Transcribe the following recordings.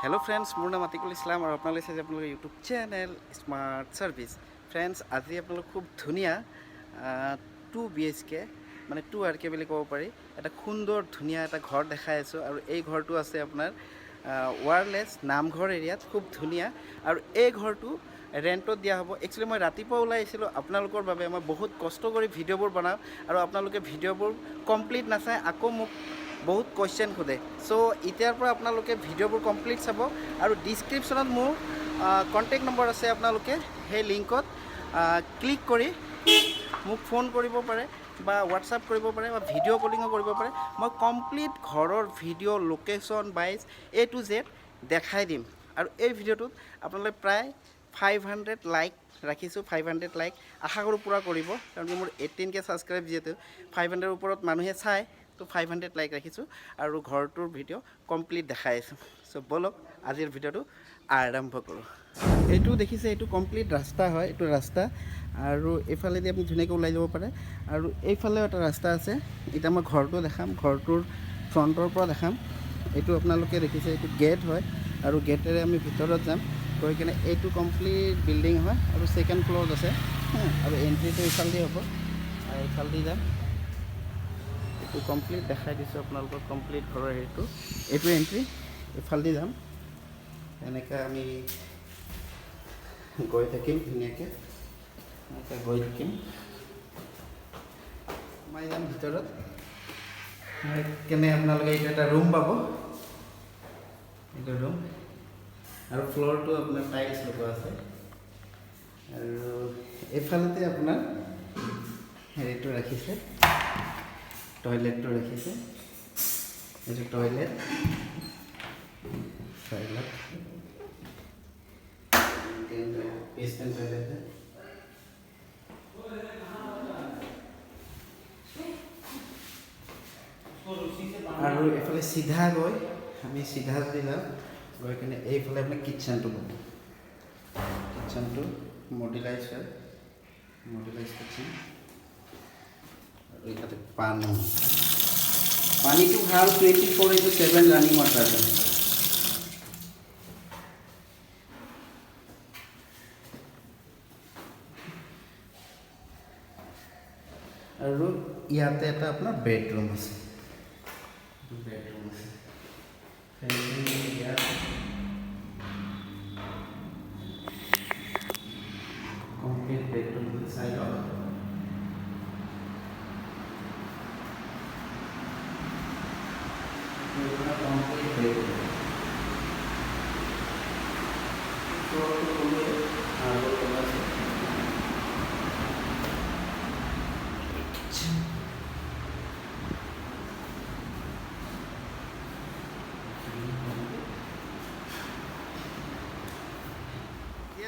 hello friends मोर नाम आतिकुल इस्लाम और अपना चाहे अपने YouTube channel smart service friends आज अपने खूब धुनिया 2 BHK মানে 2 RK বুলি ক'ব পাৰি এটা সুন্দৰ ধুনিয়া এটা ঘৰ দেখাই আছো আৰু এই ঘৰটো আছে আপোনাৰ ওয়াৰলেস নামঘৰ এৰিয়াত খুব ধুনিয়া আৰু এই ঘৰটো ৰেন্টত দিয়া হ'ব একচুয়ালি মই ৰাতিপুৱা ওলাই আহিছিলো আপোনালোকৰ বাবে মই বহুত কষ্ট কৰি ভিডিঅ'বোৰ বনাও আৰু আপোনালোকে ভিডিঅ'বোৰ কমপ্লিট নাচাই আকৌ মোক बहुत क्वेश्चन खोदे सो इतार पर आपनालोके भिडिओবোৰ कमप्लीट चाब और डिस्क्रिप्शनत मोर कन्टेक्ट नम्बर आछे आपनालोके हे लिंकत क्लिक करी মোক फोन करिब पारे बा व्हाट्सएप करिब पारे बा भिडिओ कलिंगो करिब पारे मैं कमप्लीट घरर video location wise A to Z देखाई दिम और এই ভিডিওটোত आपनालोके प्राय 500 लाइक राखिছোঁ 500 लाइक आशा करूँ पूरा करिब कारण मोर 18K सब्सक्राइब जेतु 500 ऊपर मानुहे चाय तो 500 लाइक राखिছোঁ আৰু ঘৰটোৰ ভিডিও কমপ্লিট দেখাই আছোঁ সো বলক আজিৰ ভিডিওটো আৰম্ভ কৰোঁ এইটো দেখিছে এইটো কমপ্লিট ৰাস্তা হয় এইটো ৰাস্তা আৰু এফালে দি আপুনি ধুনীয়াকৈ ওলাই যাব পাৰে আৰু এইফালে এটা ৰাস্তা আছে এটা মই ঘৰটো দেখাম ঘৰটোৰ ফ্ৰণ্টৰ পৰা দেখাম এইটো আপোনালোকে দেখিছে এইটো গেট হয় আৰু গেটেৰে আমি ভিতৰত যাম গৈ কিনে এইটো কমপ্লিট বিল্ডিং হয় আৰু সেকেন্ড ফ্লোৰত আছে আৰু এন্ট্ৰিটো ইফালে হ'ব আৰু ইফালে যাম तो कमप्लीट देखाई दिसो आपनालोक कमप्लीट घৰৰ हेतु एटु एंट्री इफालदि जाम এনেকা আমি গৈ থাকিম ধুনীয়াকৈ এনেকা গৈ থাকিম মই যাম ভিতৰত কেনে আপোনালোকে এইটো এটা ৰুম পাব এইটো ৰুম আৰু ফ্লোৰটো আপোনাৰ টাইলছ লগোৱা আছে আৰু এফালতে আপোনাৰ হেৰিটো ৰাখিছে टॉयलेट तो रखी से ये टॉयलेट टॉयलेट वेस्टर्न टॉयलेट है और एफाले सीधा गई हमें सीधा दिला गई किने एफाले अपने किचन तो पाबो किचन तो मॉड्यूलाइज है मॉड्यूलाइज किचन इकाते पानी तो हाल 24/7 रनिंग वाटर है और ইয়াতে এটা আপনার বেডরুম আছে বেডরুম আছে কমপ্লিট বেডরুম সাইড অফ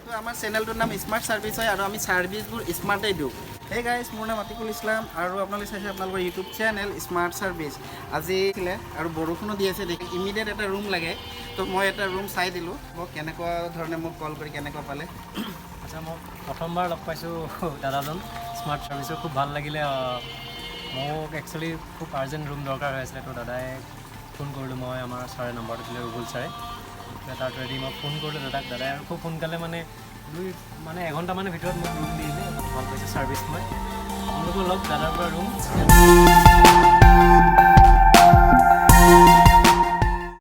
तो आम चेनेलटर नाम स्मार्ट सार्विस है और आम सार्विसबूर स्मार्टे दिওঁ हे गाइस मोर नाम आतिकुल इस्लाम और अपने चाहे अपना यूट्यूब चैनल स्मार्ट सार्विस आज और बरषुणो दी आछे देखि इमिडिएट एटा रूम लगे तो मैं एटा रूम चाई दिलो मैं केनेकुवा धरणे मोक कल करी केनेकुवा पाले अच्छा मैं प्रथमबार लग पाइছোঁ दादाजन स्मार्ट सार्विस खूब ভাল লাগিলে মোক एक्चुअली खूब आर्जेंट रूम दरकार হৈ আছিল তো দাদাই ফোন কৰিলোঁ মই আমাৰ ছাৰে নম্বৰটো দিলে ৰুবুল ছাৰে তাত ৰেডি মই ফোন কৰিলোঁ দাদাই আৰু খুব সোনকালে মানে এঘণ্টামানৰ ভিতৰত মোক ৰুম দি দিলে ভাল পাইছে ছাৰ্ভিচ মই আপোনালোকৰ লগ দাদাৰ পৰা ৰুম